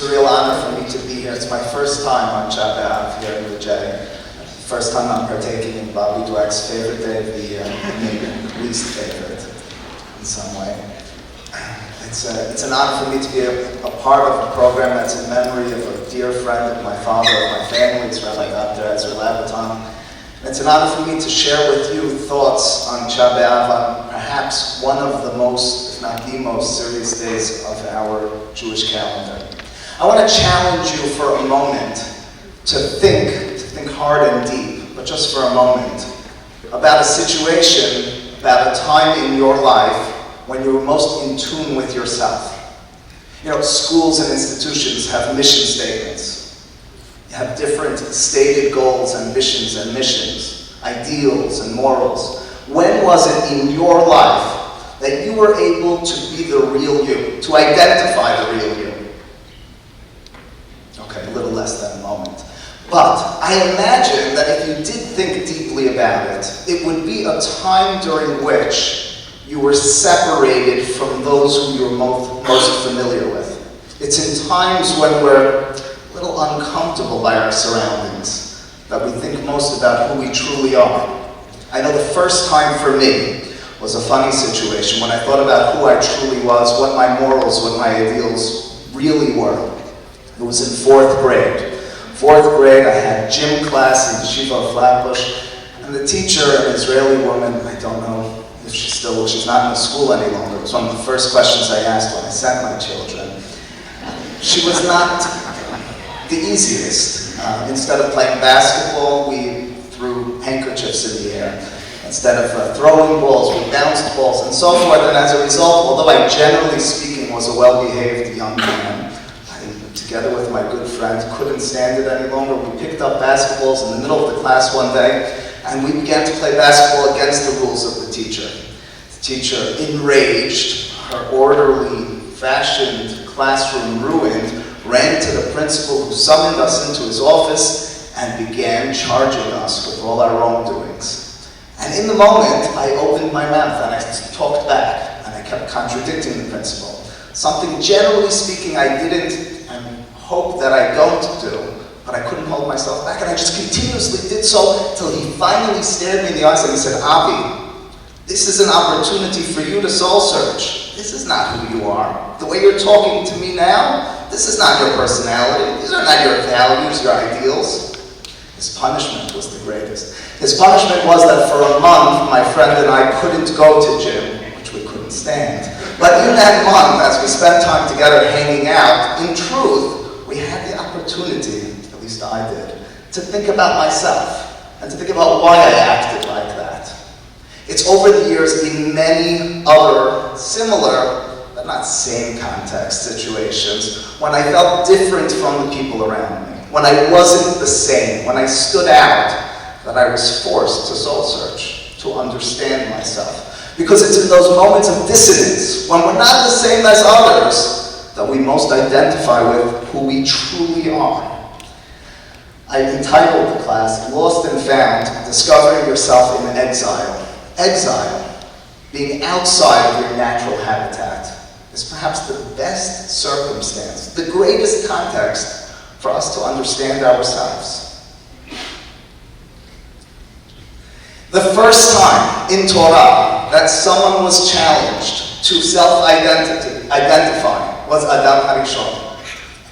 a real honor for me to be here. It's my first time on Tish'a BeAb here in the J. First time I'm partaking in Bobby Dweck's favorite day of the year, maybe least favorite in some way. It's an honor for me to be a part of a program that's in memory of a dear friend of my father, of my family. It's Rabbi Ezra Labaton. It's an honor for me to share with you thoughts on Tish'a BeAb, on perhaps one of the most, if not the most, serious days of our Jewish calendar. I want to challenge you for a moment to think hard and deep, but just for a moment, about a situation, about a time in your life when you were most in tune with yourself. You know, schools and institutions have mission statements. You have different stated goals, ambitions and missions, ideals and morals. When was it in your life that you were able to be the real you, to identify the real you? Okay, a little less than a moment. But I imagine that if you did think deeply about it, it would be a time during which you were separated from those whom you're most familiar with. It's in times when we're a little uncomfortable by our surroundings that we think most about who we truly are. I know the first time for me was a funny situation when I thought about who I truly was, what my morals, what my ideals really were. It was in fourth grade. Fourth grade, I had gym class in Yeshiva of Flatbush, and the teacher, an Israeli woman, I don't know if she's not in the school any longer. It was one of the first questions I asked when I sent my children. She was not the easiest. Instead of playing basketball, we threw handkerchiefs in the air. Instead of throwing balls, we bounced balls, and so forth. And as a result, although I generally speaking was a well-behaved young man, together with my good friend, couldn't stand it any longer. We picked up basketballs in the middle of the class one day, and we began to play basketball against the rules of the teacher. The teacher, enraged, her orderly, fashioned classroom ruined, ran to the principal, who summoned us into his office and began charging us with all our wrongdoings. And in the moment, I opened my mouth and I talked back, and I kept contradicting the principal. Something, generally speaking, I didn't and hope that I don't do, but I couldn't hold myself back, and I just continuously did so until he finally stared me in the eyes and he said, "Avi, this is an opportunity for you to soul search. This is not who you are. The way you're talking to me now, this is not your personality. These are not your values, your ideals." His punishment was the greatest. His punishment was that for a month, my friend and I couldn't go to gym, which we couldn't stand. But in that month, as we spent time together hanging out, in truth, we had the opportunity, at least I did, to think about myself and to think about why I acted like that. It's over the years in many other similar, but not same context situations, when I felt different from the people around me, when I wasn't the same, when I stood out, that I was forced to soul search, to understand myself. Because it's in those moments of dissonance, when we're not the same as others, that we most identify with who we truly are. I entitled the class, Lost and Found, Discovering Yourself in Exile. Exile, being outside of your natural habitat, is perhaps the best circumstance, the greatest context for us to understand ourselves. The first time in Torah that someone was challenged to self-identify was Adam Harishon.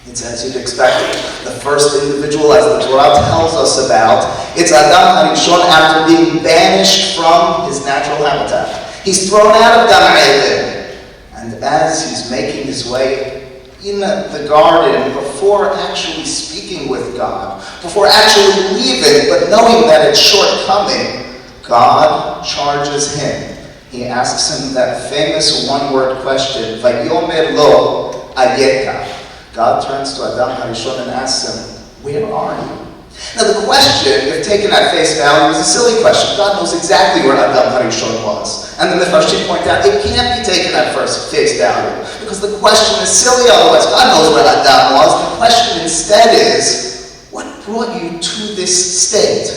It's as you'd expect, the first individual, as the Torah tells us about. It's Adam Harishon after being banished from his natural habitat. He's thrown out of Gan Eden, and as he's making his way in the garden, before actually speaking with God, before actually leaving, but knowing that it's shortcoming, God charges him. He asks him that famous one-word question, Vayomer lo ayeka. God turns to Adam Harishon and asks him, "Where are you?" Now the question, if taken at face value, is a silly question. God knows exactly where Adam Harishon was. And the Mefarshim point out, it can't be taken at face value, because the question is silly otherwise. God knows where Adam was. The question instead is, what brought you to this state?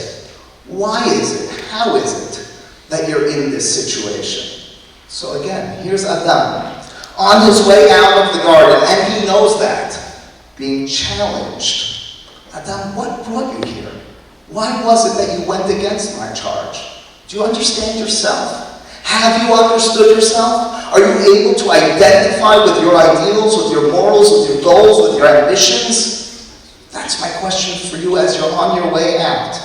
Why is it? How is it that you're in this situation? So again, here's Adam on his way out of the garden, and he knows that. being challenged. Adam, what brought you here? Why was it that you went against my charge? Do you understand yourself? Have you understood yourself? Are you able to identify with your ideals, with your morals, with your goals, with your ambitions? That's my question for you as you're on your way out.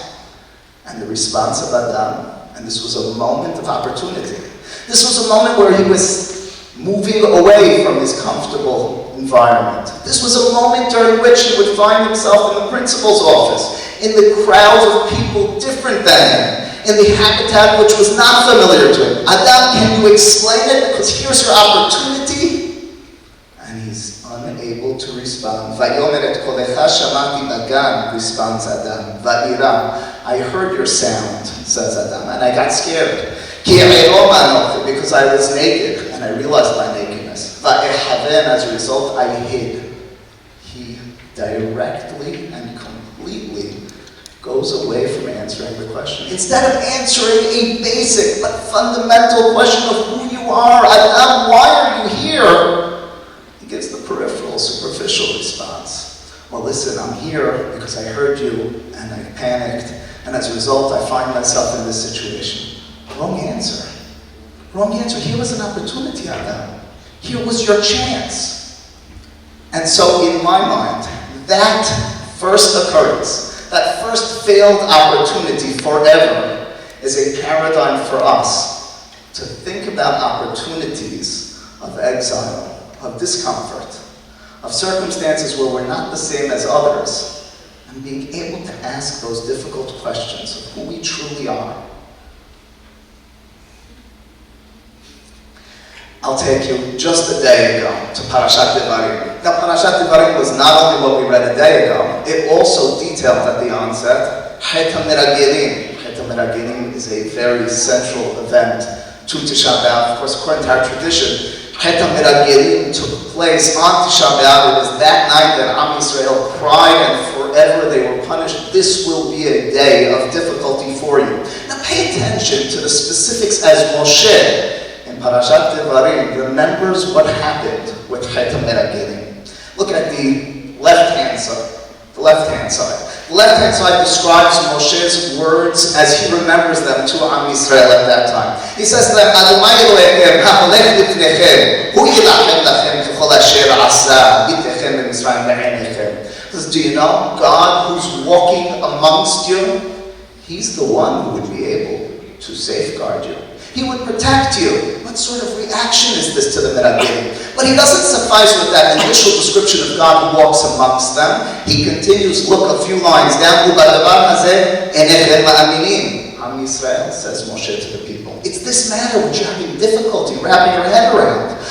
And the response of Adam, and this was a moment of opportunity. This was a moment where he was moving away from his comfortable environment. This was a moment during which he would find himself in the principal's office, in the crowd of people different than him, in the habitat which was not familiar to him. Adam, can you explain it? Because here's your opportunity. And he's unable to respond. Vayomer et kolecha shamati bagan, responds Adam. Va'ira, I heard your sound, says Adam, and I got scared. Because I was naked, and I realized my nakedness. Va'ehaven, as a result, I hid. He directly and completely goes away from answering the question. Instead of answering a basic but fundamental question of who you are, Adam, why are you here? He gives the peripheral, superficial response. Well, listen, I'm here because I heard you and I panicked, and as a result, I find myself in this situation. Wrong answer. Wrong answer. Here was an opportunity, Adam. Here was your chance. And so, in my mind, that first occurrence, that first failed opportunity forever, is a paradigm for us to think about opportunities of exile, of discomfort, of circumstances where we're not the same as others, and being able to ask those difficult questions of who we truly are. I'll take you just a day ago to Parashat Devarim. Now, Parashat Devarim was not only what we read a day ago, it also detailed at the onset Chet HaMeragelim. Chet HaMeragelim is a very central event to Tish'a BeAb. Of course, according to our tradition, Chet HaMeragelim took place on Tish'a BeAb. It was that night that Am Yisrael cried and forever they were punished. This will be a day of difficulty for you. Now, pay attention to the specifics as Moshe in Parashat Devarim remembers what happened with Chet HaMeragelim. Look at the left-hand side. The left-hand side. The left-hand side describes Moshe's words as he remembers them to Am Yisrael at that time. He says to them, Adonai Elohechem ha'olech lifnechem, hu yilachem lachem kechol asher asa bitechem b'Mitzrayim be'einechem. He says, do you know, God who's walking amongst you, He's the one who would be able to safeguard you. He would protect you. What sort of reaction is this to the Meragelim? But he doesn't suffice with that initial description of God who walks amongst them. He continues, look a few lines down. Am Yisrael, says Moshe to the people. It's this matter which you're having difficulty wrapping your head around.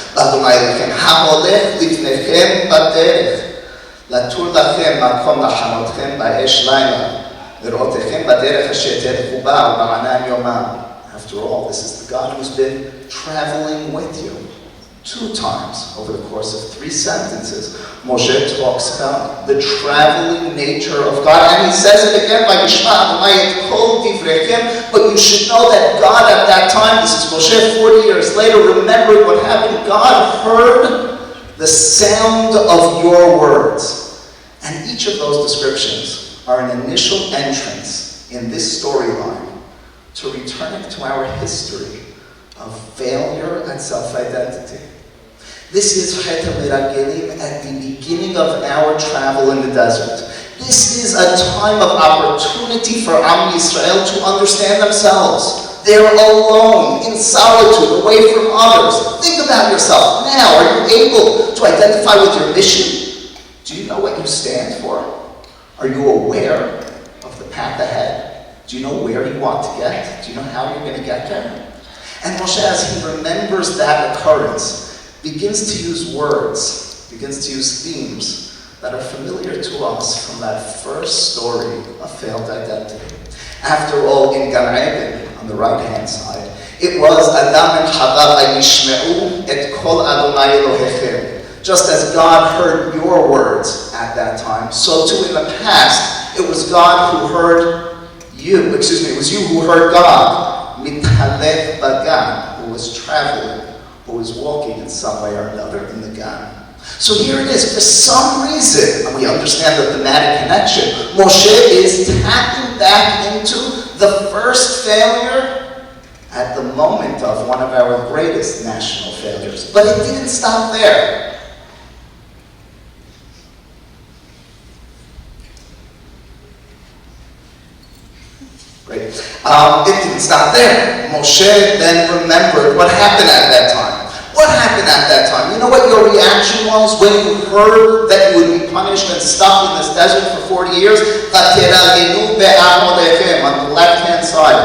After all, this is the God who's been traveling with you. 2 times over the course of 3 sentences, Moshe talks about the traveling nature of God. And he says it again by Yishma, but you should know that God at that time, this is Moshe 40 years later, remembered what happened. God heard the sound of your words. And each of those descriptions are an initial entrance in this storyline to returning to our history of failure and self-identity. This is Chet HaMeragelim at the beginning of our travel in the desert. This is a time of opportunity for Am Yisrael to understand themselves. They're alone, in solitude, away from others. Think about yourself now. Are you able to identify with your mission? Do you know what you stand for? Are you aware of the path ahead? Do you know where you want to get? Do you know how you're going to get there? And Moshe, as he remembers that occurrence, begins to use words, begins to use themes that are familiar to us from that first story of failed identity. After all, in Gan Eden, on the right-hand side, it was Adam and Chava vayishme'u et kol Adonai Elohechem. Just as God heard your words at that time, so too in the past, it was God who heard it was you who heard God, mithalech bagan, who was traveling, who was walking in some way or another in the Gan. So here it is. For some reason, and we understand the thematic connection, Moshe is tapping back into the first failure at the moment of one of our greatest national failures. But it didn't stop there. Great. It didn't stop there. Moshe then remembered what happened at that time. What happened at that time? You know what your reaction was when you heard that you would be punished and stuck in this desert for 40 years? On the left-hand side,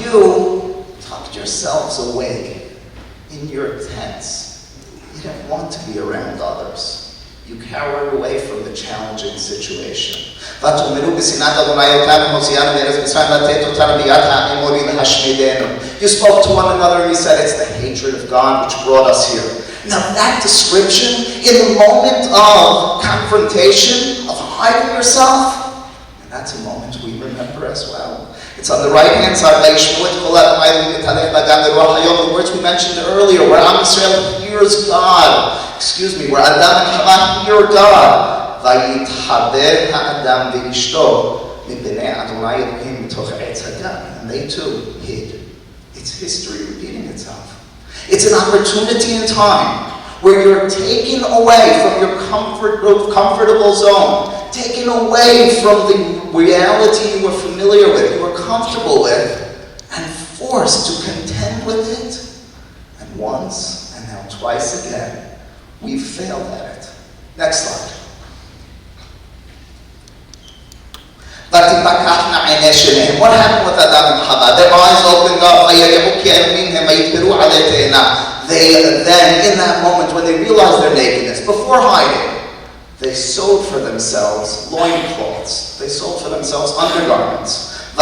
you tucked yourselves away in your tents. You didn't want to be around others. You cowered away from the challenging situation. You spoke to one another and you said, it's the hatred of God which brought us here. Now that description, in the moment of confrontation, of hiding yourself, and that's a moment we remember as well. It's on the right-hand side, the words we mentioned earlier, where Am Yisrael hears God. Where Adam and Chava hear God. And they too hid. It's history repeating itself. It's an opportunity in time where you're taken away from your comfortable zone, taken away from the reality you were familiar with, you were comfortable with, and forced to contend with it. And once, and now twice again, we've failed at it. Next slide. What happened with Adam and Chava? Their eyes opened up. They then, in that moment, when they realized their nakedness, before hiding, they sewed for themselves loincloths. They sewed for themselves undergarments.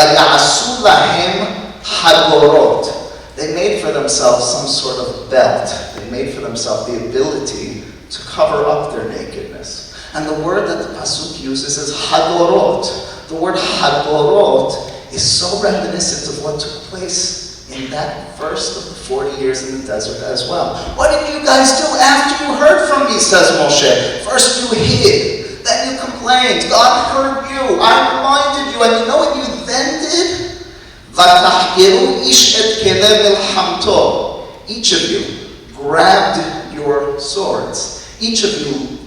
They made for themselves some sort of belt. They made for themselves the ability to cover up their nakedness. And the word that the Pasuk uses is hadorot. The word hadorot is so reminiscent of what took place in that first of the 40 years in the desert as well. What did you guys do after you heard from me, says Moshe? First you hid, then you complained. God heard you, I reminded you, and you know what you then did? Each of you grabbed your swords. Each of you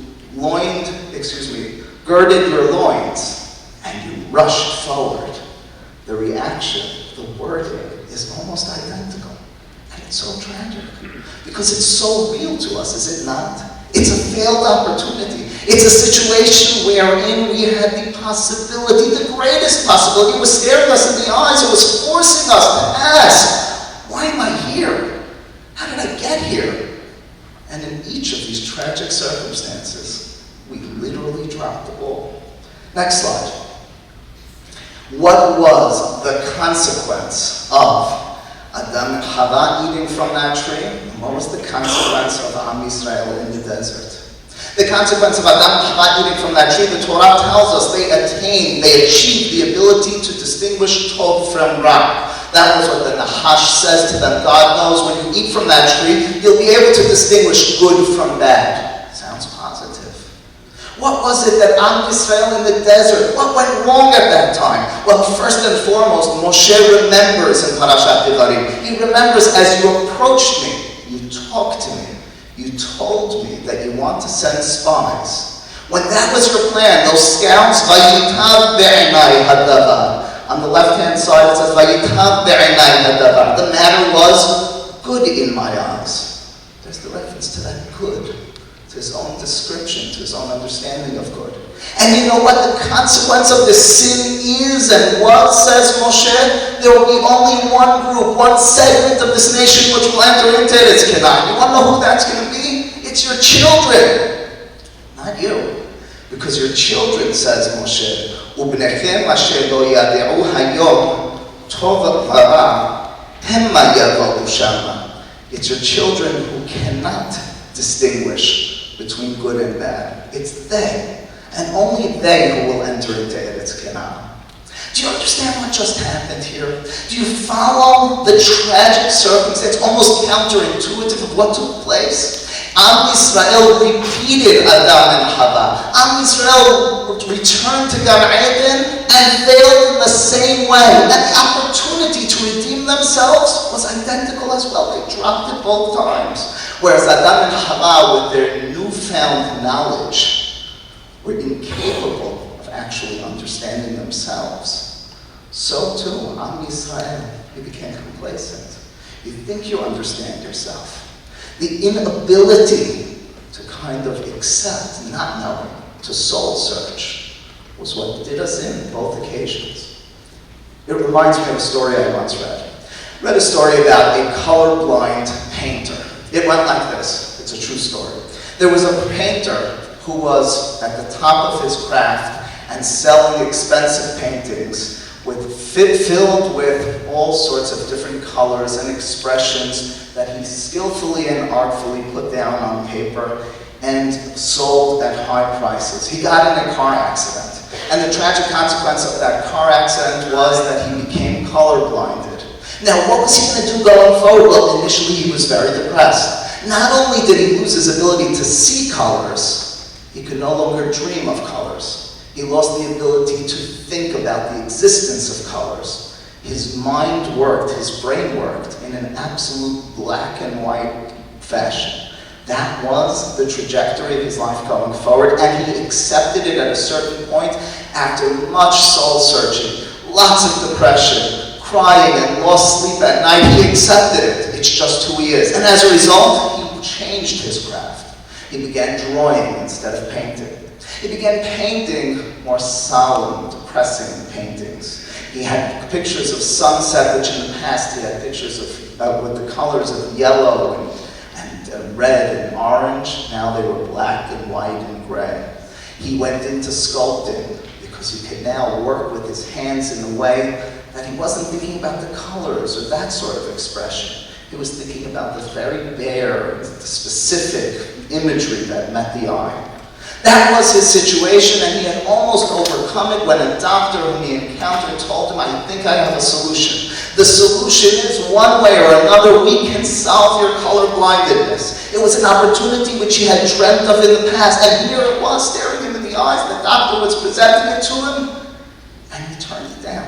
girded your loins, and you rushed forward. The reaction, the wording, is almost identical. And it's so tragic, because it's so real to us, is it not? It's a failed opportunity. It's a situation wherein we had the possibility, the greatest possibility. It was staring us in the eyes. It was forcing us to ask, why am I here? How did I get here? And in each of these tragic circumstances, we literally dropped the ball. Next slide. What was the consequence of Adam and Chava eating from that tree? And what was the consequence of Am Yisrael in the desert? The consequence of Adam and Chava eating from that tree, the Torah tells us they achieved the ability to distinguish Tov from Ra. That was what the Nahash says to them. God knows when you eat from that tree, you'll be able to distinguish good from bad. Sounds positive. What was it that Am Yisrael in the desert, what went wrong at that time? Well, first and foremost, Moshe remembers in Parashat Devarim. He remembers, as you approached me, you talked to me, you told me that you want to send spies. When that was your plan, those scouts, Vayitav be'enai hadavar. On the left-hand side, it says, Vayitav be'enai hadavar. The matter was good in my eyes. There's the reference to that good, to his own description, to his own understanding of good. And you know what the consequence of this sin is and was, says Moshe? There will be only one group, one segment of this nation which will enter into Eretz Canaan. You want to know who that's going to be? It's your children, not you. Because your children, says Moshe, Ubnechem asher lo yade'u hayom tov v'ra hemma yavou shama. It's your children who cannot distinguish between good and bad. It's they, and only they, who will enter into Eretz Canaan. Do you understand what just happened here? Do you follow the tragic circumstance, almost counterintuitive of what took place? Am Yisrael repeated Adam and Hava. Am Yisrael returned to Gan Eden and failed in the same way. And the opportunity to redeem themselves was identical as well. They dropped it both times. Whereas Adam and Hava, with their newfound knowledge, were incapable of actually understanding themselves. So too, Am Yisrael, you became complacent. You think you understand yourself. The inability to kind of accept not knowing, to soul search, was what did us in both occasions. It reminds me of a story I once read. I read a story about a colorblind painter. It went like this. It's a true story. There was a painter who was at the top of his craft and selling expensive paintings filled with all sorts of different colors and expressions that he skillfully and artfully put down on paper and sold at high prices. He got in a car accident, and the tragic consequence of that car accident was that he became colorblinded. Now, what was he going to do going forward? Well, initially he was very depressed. Not only did he lose his ability to see colors, he could no longer dream of colors. He lost the ability to think about the existence of colors. His mind worked, his brain worked in an absolute black and white fashion. That was the trajectory of his life going forward, and he accepted it at a certain point after much soul searching, lots of depression, crying and lost sleep at night. He accepted it. It's just who he is. And as a result, he changed his craft. He began drawing instead of painting. He began painting more solemn, depressing paintings. He had pictures of sunset, which in the past he had pictures of with the colors of yellow and red and orange. Now they were black and white and gray. He went into sculpting because he could now work with his hands in a way that he wasn't thinking about the colors or that sort of expression. He was thinking about the very bare, the specific imagery that met the eye. That was his situation, and he had almost overcome it when a doctor whom he encountered told him, I think I have a solution. The solution is one way or another, we can solve your colorblindedness. It was an opportunity which he had dreamt of in the past, and here it was, staring him in the eyes. The doctor was presenting it to him, and he turned it down.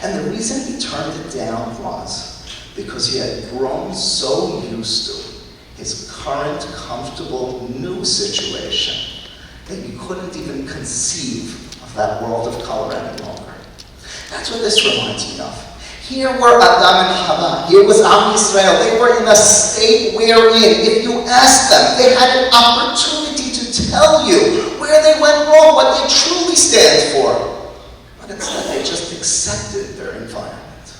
And the reason he turned it down was because he had grown so used to his current, comfortable, new situation that you couldn't even conceive of that world of color any longer. That's what this reminds me of. Here were Adam and Hava. Here was Am Yisrael. They were in a state wherein, if you asked them, they had an opportunity to tell you where they went wrong, what they truly stand for. But instead, they just accepted their environment.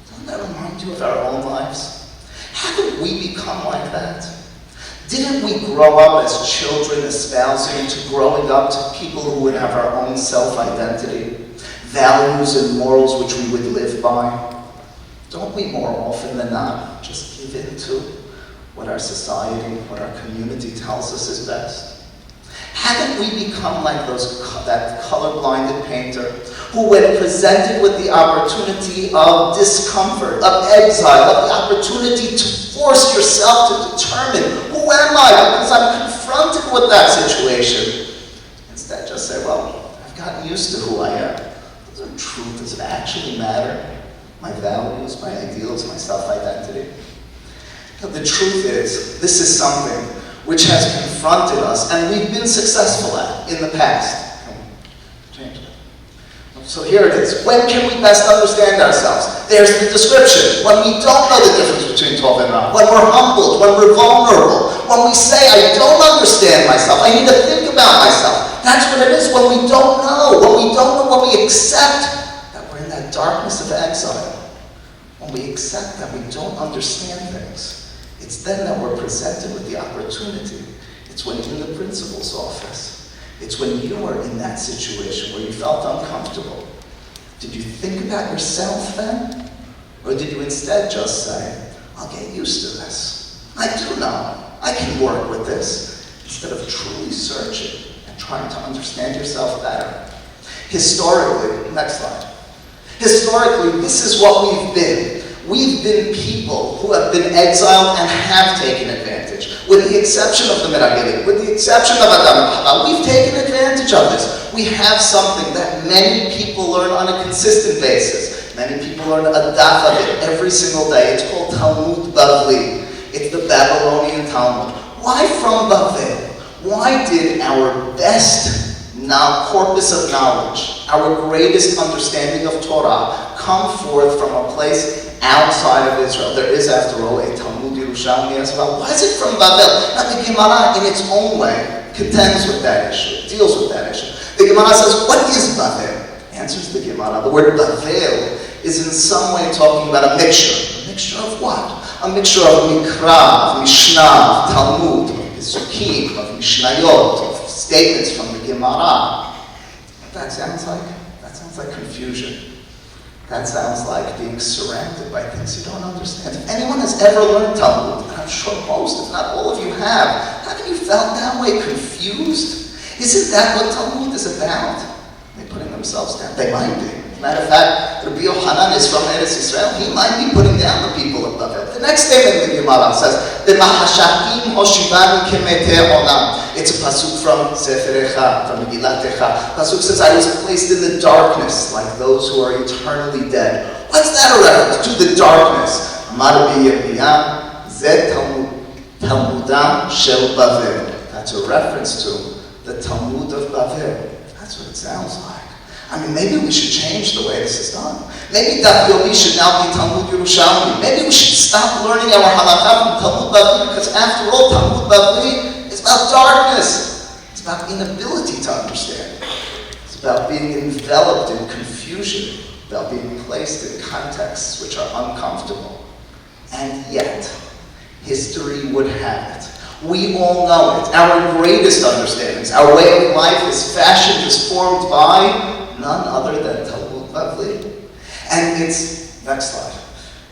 Doesn't that remind you of our own lives? Haven't we become like that? Didn't we grow up as children espousing to growing up to people who would have our own self-identity, values and morals which we would live by? Don't we more often than not just give in to what our society, what our community tells us is best? Haven't we become like that colorblinded painter who, when presented with the opportunity of discomfort, of exile, of the opportunity to force yourself to determine, who am I? Because I'm confronted with that situation, instead just say, well, I've gotten used to who I am. Does it truth, does it actually matter? My values, my ideals, my self-identity? The truth is, this is something which has confronted us, and we've been successful at in the past. Change that. So here it is. When can we best understand ourselves? There's the description. When we don't know the difference between Tov and Ra. When we're humbled, when we're vulnerable. When we say, I don't understand myself. I need to think about myself. That's what it is when we don't know. When we don't know, when we accept that we're in that darkness of exile. When we accept that we don't understand things. It's then that we're presented with the opportunity. It's when you're in the principal's office. It's when you were in that situation where you felt uncomfortable. Did you think about yourself then? Or did you instead just say, I'll get used to this. I do know. I can work with this. Instead of truly searching and trying to understand yourself better. Historically, next slide. Historically, this is what we've been. We've been people who have been exiled and have taken advantage. age. With the exception of the Meragelim, with the exception of Adam and Chava, we've taken advantage of this. We have something that many people learn on a consistent basis. Many people learn a daf of it every single day. It's called Talmud Bavli. It's the Babylonian Talmud. Why from Bavel? Why did our best corpus of knowledge, our greatest understanding of Torah, come forth from a place outside of Israel? There is, after all, a Talmud Yerushalmi as well. Why is it from Bavel? Now, the Gemara, in its own way, contends with that issue, deals with that issue. The Gemara says, what is Bavel? Answers the Gemara. The word Bavel is in some way talking about a mixture. A mixture of what? A mixture of Mikra, of Mishnah, of Talmud, of Pesukim, of Mishnayot, of statements from the Gemara. That sounds like confusion. That sounds like being surrounded by things you don't understand. If anyone has ever learned Talmud, and I'm sure most, if not all of you have, haven't you felt that way, confused? Isn't that what Talmud is about? They're putting themselves down. They might be. As a matter of fact, Rabbi Yochanan is from Eretz Israel. He might be putting down the people of Bavel. The next statement in the Gemara says, "B'mahashakim hoshivanu kemetei olam." It's a pasuk from Sefer Echa, from Megillat Echa. Pasuk says, "I was placed in the darkness, like those who are eternally dead." What's that a reference to? The darkness. Amar BeAb, Zeh Talmudam Shel Bavel. That's a reference to the Talmud of Bavel. That's what it sounds like. I mean, maybe we should change the way this is done. Maybe Daf Yomi should now be Talmud Yerushalmi. Maybe we should stop learning our halakha from Talmud Bavli, because after all, Talmud Bavli is about darkness. It's about inability to understand. It's about being enveloped in confusion, about being placed in contexts which are uncomfortable. And yet, history would have it. We all know it. Our greatest understandings, our way of life is fashioned, is formed by none other than Talmud Bavli. And it's, next slide.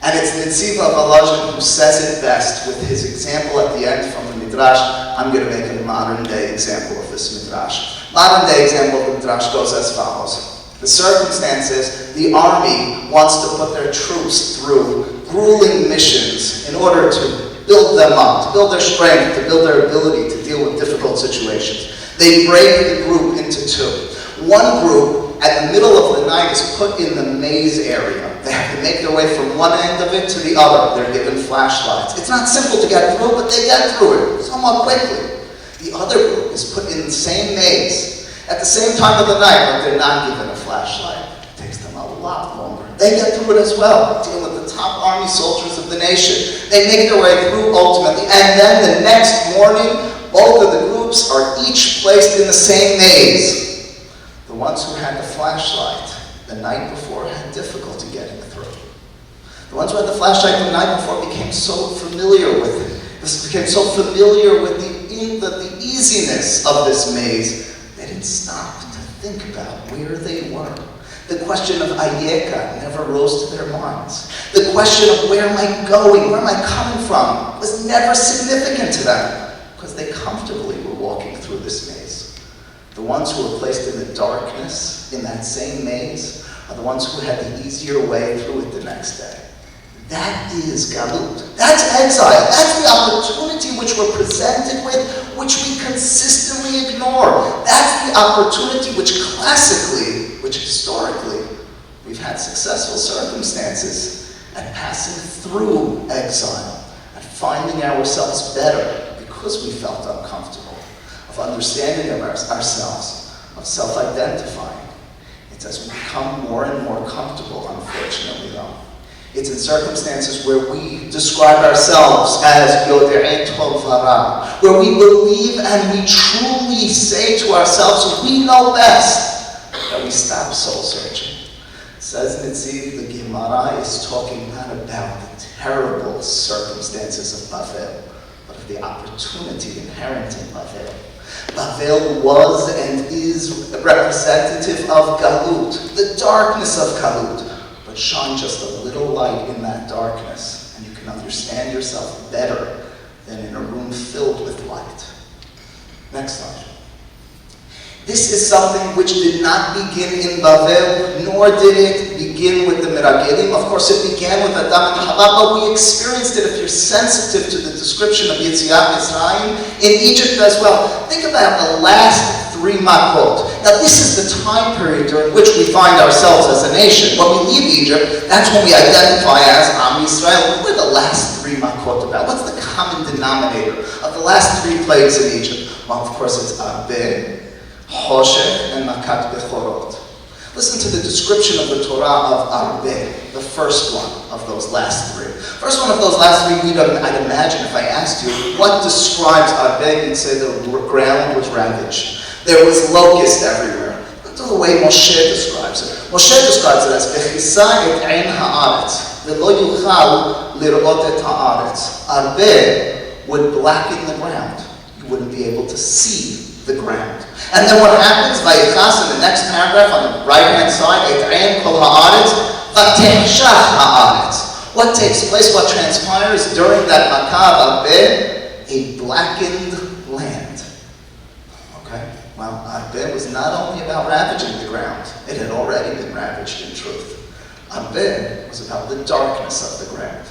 And it's Netziva Volozhin who says it best with his example at the end from the Midrash. I'm going to make a modern day example of this Midrash. Modern day example of the Midrash goes as follows. The circumstances, the army wants to put their troops through grueling missions in order to build them up, to build their strength, to build their ability to deal with difficult situations. They break the group into two. One group, at the middle of the night, is put in the maze area. They have to make their way from one end of it to the other. They're given flashlights. It's not simple to get through, but they get through it somewhat quickly. The other group is put in the same maze at the same time of the night, but they're not given a flashlight. It takes them a lot longer. They get through it as well, dealing with the top army soldiers of the nation. They make their way through ultimately, and then the next morning, both of the groups are each placed in the same maze. The ones who had the flashlight the night before had difficulty getting through. The ones who had the flashlight the night before became so familiar with it. Became so familiar with the easiness of this maze, they didn't stop to think about where they were. The question of Ayeka never rose to their minds. The question of where am I going, where am I coming from, was never significant to them, because they comfortably were walking through this maze. The ones who were placed in the darkness, in that same maze, are the ones who had the easier way through it the next day. That is galut. That's exile. That's the opportunity which we're presented with, which we consistently ignore. That's the opportunity which classically, which historically, we've had successful circumstances at passing through exile, at finding ourselves better because we felt uncomfortable, of understanding of ourselves, of self-identifying. It's as we become more and more comfortable, unfortunately though. It's in circumstances where we describe ourselves as Yodei Tovara, where we believe and we truly say to ourselves, we know best, that we stop soul searching. Says Netziv, the Gemara is talking not about the terrible circumstances of Bavel, but of the opportunity inherent in Bavel. Bavel was and is representative of Galut, the darkness of Galut. But shine just a little light in that darkness, and you can understand yourself better than in a room filled with light. Next slide. This is something which did not begin in Bavel, nor did it begin with the Meragelim. Of course, it began with Adam and Hava, but we experienced it, if you're sensitive to the description of Yetziat Mitzrayim, in Egypt as well. Think about the last 3 Makot. Now, this is the time period during which we find ourselves as a nation. When we leave Egypt, that's when we identify as Am Yisrael. What are the last 3 Makot about? What's the common denominator of the last 3 plagues in Egypt? Well, of course, it's Arbe, Hoshech, and Makat Bechorot. Listen to the description of the Torah of Arbe, the first one of those last 3. First one of those last 3, I'd imagine if I asked you, what describes Arbe, you'd say the ground was ravaged. There was locust everywhere. Look at the way Moshe describes it. Moshe describes it as Bechisa et ein haaretz, v'lo yuchal lirot et haaretz. Arbe would blacken the ground. You wouldn't be able to see the ground. And then what happens? Vayichas, in the next paragraph on the right-hand side, et ein kol haaretz, v'techshach haaretz. What takes place, what transpires during that Makah of Arbe? A blackened land. Well, Arbe was not only about ravaging the ground, it had already been ravaged in truth. Arbe was about the darkness of the ground.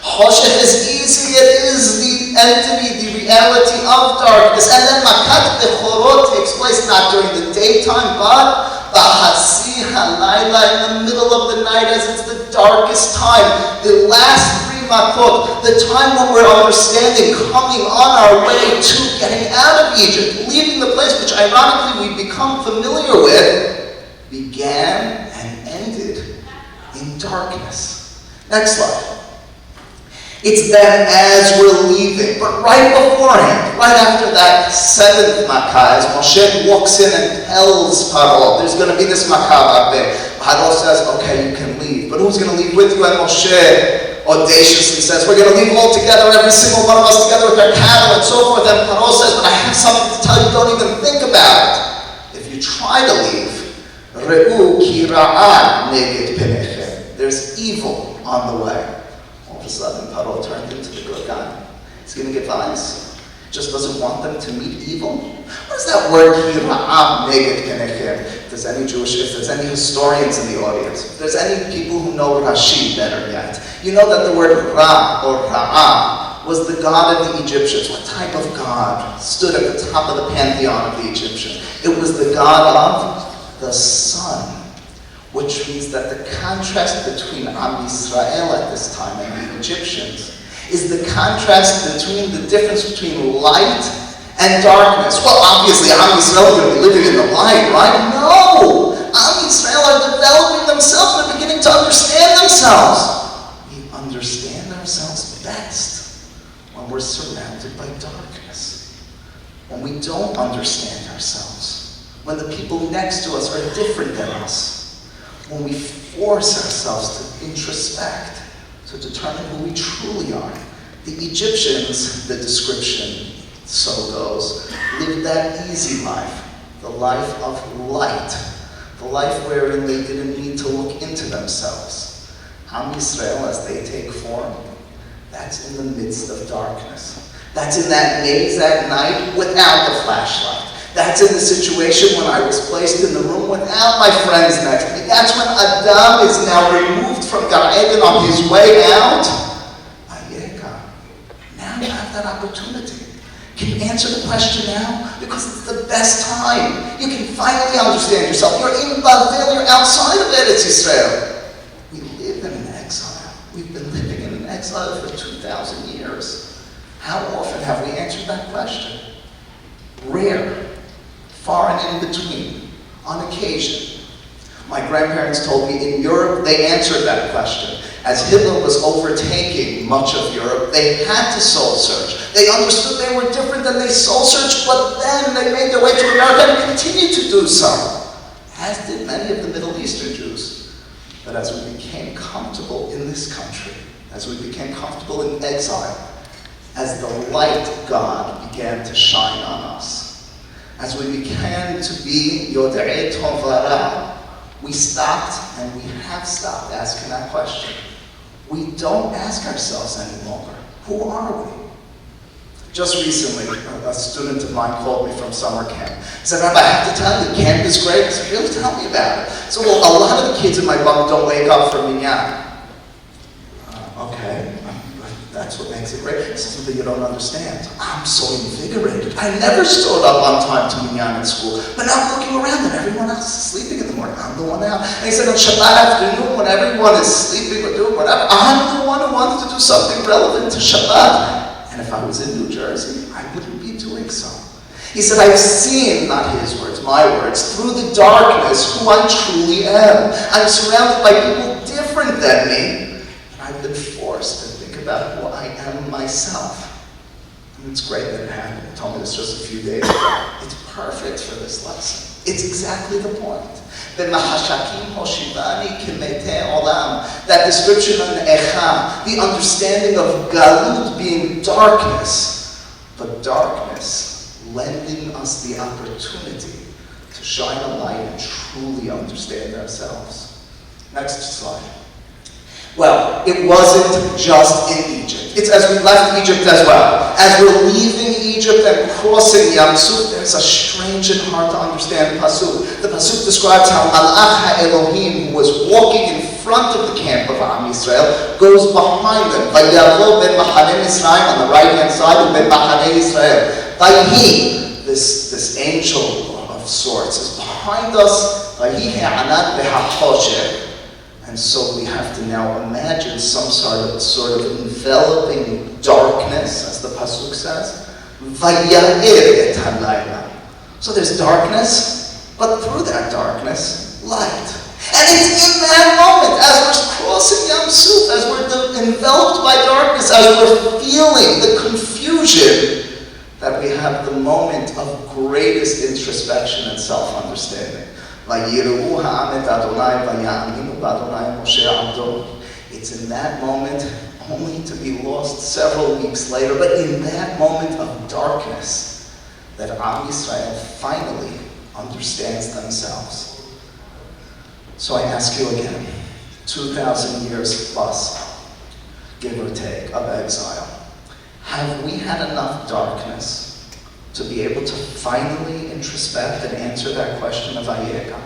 Hoshech is easy, it is the entity, the reality of darkness. And then Makat Bechorot takes place not during the daytime, but Bahasi Halayla, in the middle of the night, as it's the darkest time. The last 3 Makot, the time when we're understanding, coming on our way to getting out of Egypt, leaving the place which ironically we've become familiar with, began and ended in darkness. Next slide. It's then as we're leaving, but right beforehand, right after that 7th Makkah, as Moshe walks in and tells Paro, there's going to be this Makkah Arbe. Paro says, okay, you can leave. But who's going to leave with you? And Moshe audaciously says, we're going to leave all together, every single one of us together with our cattle and so forth. And Paro says, but I have something to tell you, don't even think about it. If you try to leave, Re'u ki ra'an neged penechem. There's evil on the way. All of a sudden, Paro turned into the good guy. He's giving advice. Just doesn't want them to meet evil. What is that word, ki ra'an neged penechem? If there's any historians in the audience, if there's any people who know Rashi better yet, you know that the word Ra or Ra'a was the god of the Egyptians. What type of god stood at the top of the pantheon of the Egyptians? It was the god of the sun, which means that the contrast between Am Yisrael at this time and the Egyptians is the contrast between the difference between light and darkness. Well, obviously, Am Yisrael is going to be living in the light, right? No! Am Yisrael are developing themselves. They're beginning to understand themselves. We understand ourselves best when we're surrounded by darkness. When we don't understand ourselves. When the people next to us are different than us. When we force ourselves to introspect, to determine who we truly are. The Egyptians, the description so goes, lived that easy life, the life of light, the life wherein they didn't need to look into themselves. Am Yisrael, as they take form, that's in the midst of darkness. That's in that maze at night without the flashlight. That's in the situation when I was placed in the room without my friends next to me. That's when Adam is now removed from Gan Eden on his way out. Now you have that opportunity. Can you answer the question now? Because it's the best time. You can finally understand yourself. You're in Babel, you're outside of Eretz Yisrael. We live in an exile. We've been living in an exile for 2,000 years. How often have we answered that question? Rare. Far and in between. On occasion. My grandparents told me in Europe they answered that question. As Hitler was overtaking much of Europe, they had to soul search. They understood they were different than they soul searched, but then they made their way to America and continued to do so. As did many of the Middle Eastern Jews. But as we became comfortable in this country, as we became comfortable in exile, as the light God began to shine on us, as we began to be Yodei Tov V'Ra, we stopped, and we have stopped asking that question. We don't ask ourselves any longer, who are we? Just recently, a student of mine called me from summer camp. He said, Rabbi, I have to tell you, camp is great. I said, really, tell me about it. So, well, a lot of the kids in my bunk don't wake up for minyan. Okay, that's what makes it great. This is something you don't understand. I'm so invigorated. I never stood up on time to minyan in school, but now I'm looking around and everyone else is sleeping in the morning. I'm the one out. And he said, on Shabbat afternoon, when everyone is sleeping or doing whatever, I'm the one who wanted to do something relevant to Shabbat. And if I was in New Jersey, I wouldn't be doing so. He said, I've seen, not his words, my words, through the darkness who I truly am. I'm surrounded by people different than me, and I've been forced to think about who I am myself. And it's great that it happened. He told me this just a few days ago. It's perfect for this lesson. It's exactly the point. That description of Echa, the understanding of Galut being darkness, but darkness lending us the opportunity to shine a light and truly understand ourselves. Next slide. Well, it wasn't just in Egypt. It's as we left Egypt as well. As we're leaving Egypt and crossing Yam Suf, there's a strange and hard to understand pasuk. The pasuk describes how Malach HaElohim, who was walking in front of the camp of Am Yisrael, goes behind them. Vayavo ben Machaneh Yisrael on the right-hand side, and ben Machaneh Yisrael. Vayhi, this angel of sorts, is behind us. Vayhi he'anat be'ha'choshech. And so we have to now imagine some sort of enveloping darkness, as the pasuk says. Vaya'ir et halayla. So there's darkness, but through that darkness, light. And it's in that moment, as we're crossing Yam Suf, as we're enveloped by darkness, as we're feeling the confusion, that we have the moment of greatest introspection and self-understanding. It's in that moment, only to be lost several weeks later, but in that moment of darkness, that Am Yisrael finally understands themselves. So I ask you again, 2,000 years plus, give or take, of exile, have we had enough darkness to be able to finally introspect and answer that question of Vayeka?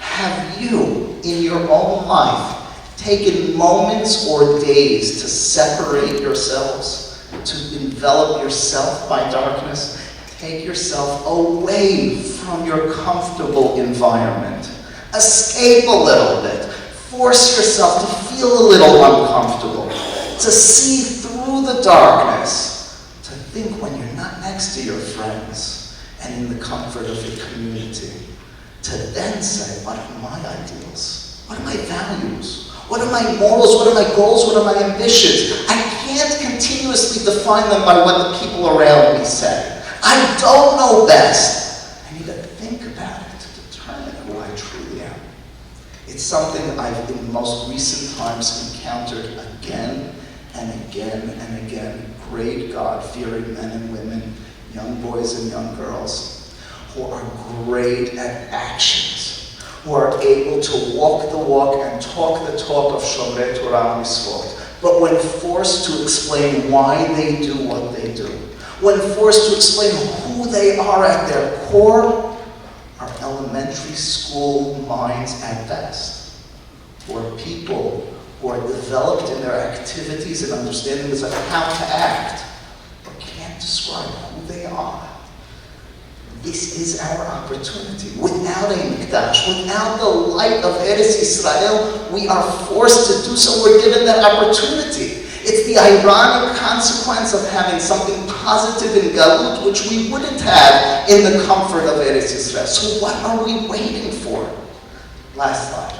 Have you, in your own life, taken moments or days to separate yourselves, to envelop yourself by darkness? Take yourself away from your comfortable environment. Escape a little bit. Force yourself to feel a little uncomfortable, to see through the darkness, to think when you're not next to your friends and in the comfort of the community, to then say, what are my ideals? What are my values? What are my morals? What are my goals? What are my ambitions? I can't continuously define them by what the people around me say. I don't know best. I need to think about it to determine who I truly am. It's something I've, in the most recent times, encountered again and again and again. Great God-fearing men and women, young boys and young girls, who are great at actions, who are able to walk the walk and talk the talk of Shomrei Torah Mitzvot. But when forced to explain why they do what they do, when forced to explain who they are at their core, are elementary school minds at best, who are people who are developed in their activities and understandings of how to act, but can't describe who they are. This is our opportunity. Without a mikdash, without the light of Eretz Yisrael, we are forced to do so. We're given that opportunity. It's the ironic consequence of having something positive in Galut, which we wouldn't have in the comfort of Eretz Yisrael. So what are we waiting for? Last slide.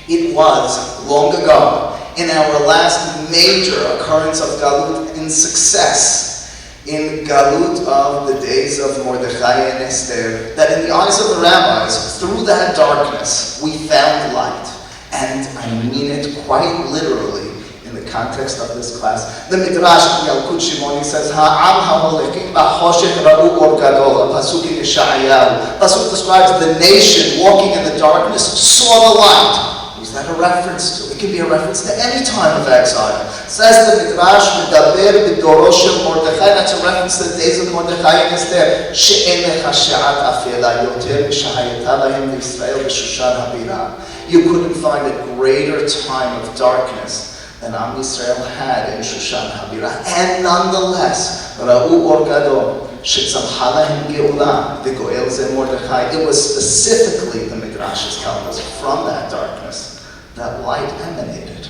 It was long ago, in our last major occurrence of Galut in success, in Galut of the days of Mordechai and Esther, that in the eyes of the rabbis, through that darkness, we found light. And I mean it quite literally in the context of this class. The Midrash in Yalkut Shimoni says, Ha'am ha'holekim ba'choshech ra'u or gadol, a pasuk in Yeshayahu. Pasuk describes the nation walking in the darkness, saw the light. that a reference to? It can be a reference to any time of exile. Says the Midrash, Medaber b'doro shel Mordechai, that's a reference to the days of Mordechai and Esther. She'en lecha she'at afela yoter mishahayeta lahem l'Yisrael b'Shushan HaBeAb. You couldn't find a greater time of darkness than Am Yisrael had in Shushan HaBeAb. And nonetheless, Ra'u or Gadol, she'tzamcha lahem ge'ula, v'go'el ze Mordechai. It was specifically, the Midrash is telling us, from that darkness that light emanated.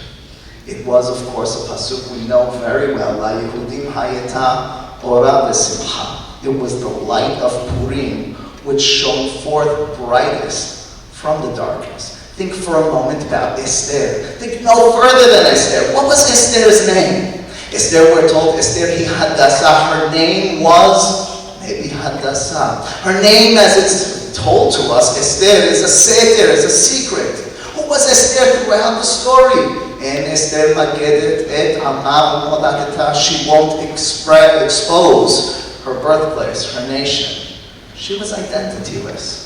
It was, of course, a pasuk we know very well, La Yehudim hayeta ora v'simcha. It was the light of Purim which shone forth brightest from the darkness. Think for a moment about Esther. Think no further than Esther. What was Esther's name? Esther, we're told, Esther hi Hadassah. Her name was maybe Hadassah. Her name, as it's told to us, Esther, is a seter, is a secret. Who was Esther throughout the story? And Esther magedet et ama u'modaketa. She won't expose her birthplace, her nation. She was identityless.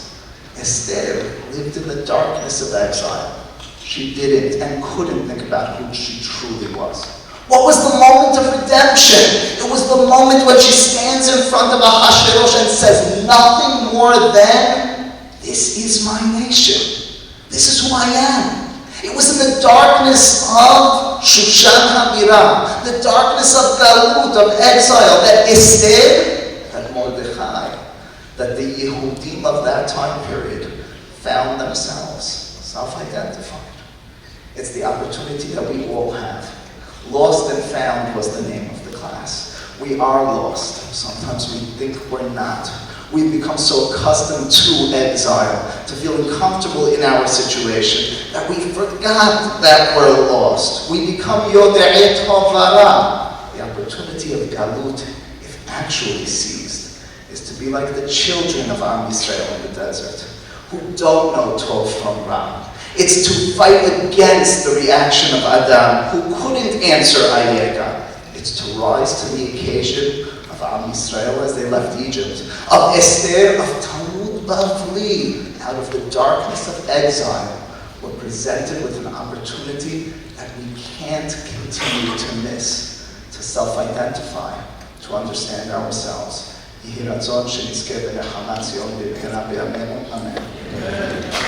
Esther lived in the darkness of exile. She didn't and couldn't think about who she truly was. What was the moment of redemption? It was the moment when she stands in front of Ahasuerus and says nothing more than, this is my nation. This is who I am. It was in the darkness of Shushan HaBeAb, the darkness of Galut, of exile, that Esther, that Mordechai, that the Yehudim of that time period found themselves self-identified. It's the opportunity that we all have. Lost and found was the name of the class. We are lost. Sometimes we think we're not. We've become so accustomed to exile, to feeling comfortable in our situation, that we forgot that we're lost. We become Yodei Tovara. The opportunity of Galut, if actually seized, is to be like the children of Am Yisrael in the desert, who don't know Tov from Ra. It's to fight against the reaction of Adam, who couldn't answer Ayega. It's to rise to the occasion of Am Yisrael as they left Egypt, of Esther, of Talmud Bavli. Out of the darkness of exile, we're presented with an opportunity that we can't continue to miss, to self-identify, to understand ourselves. Amen.